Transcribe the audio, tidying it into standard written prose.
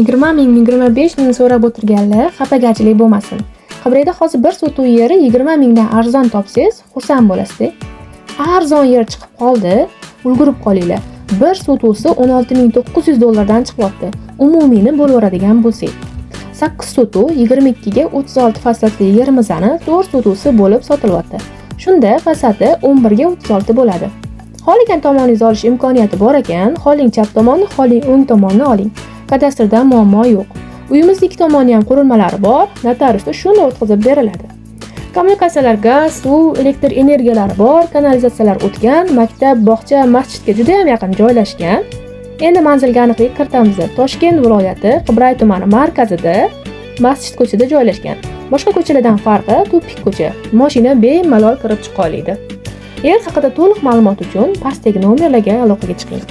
20 ming, 25 ming so'rab o'tirganlar xafagarchilik bo'lmasin. Qibrayda hozir bir sotuv yeri 20 mingdan arzon topsangiz, xursand bo'lasiz. Arzon yer chiqib qoldi, ulgurib qolinglar. Bir sotuvsi 16.900 dollardan chiqyapti. Umumiyni bo'lib o'radigan bo'lsak, 8 sotuv 22 ga 36 fasatli yerimizni 4 sotuvsi bo'lib sotilyapti. Shunda fasati 11 ga 36 bo'ladi. Xohlagan tomoningizni olish imkoniyati bor ekan, xohling chap tomonni, xohling o'ng tomonni oling. Kadastrda muammo yo'q. Uyimizning ikki tomoni ham qurilmalari bor, notariusda shuni o'tkazib beriladi. Kommunikatsiyalar, gaz, suv, elektr energiyalari bor, kanalizatsiyalar o'tgan, maktab, bog'cha, masjidga juda ham yaqin joylashgan. Endi manzilga aniqlik kiritamiz. Toshkent viloyati, Qibray tumani markazida, Masjid ko'chada joylashgan. Boshqa ko'chalardan farqi tupik ko'cha. Mashina bemalol kirib chiqa oladi. Yer haqida to'liq ma'lumot uchun pastdagi nomerlarga aloqaga chiqing.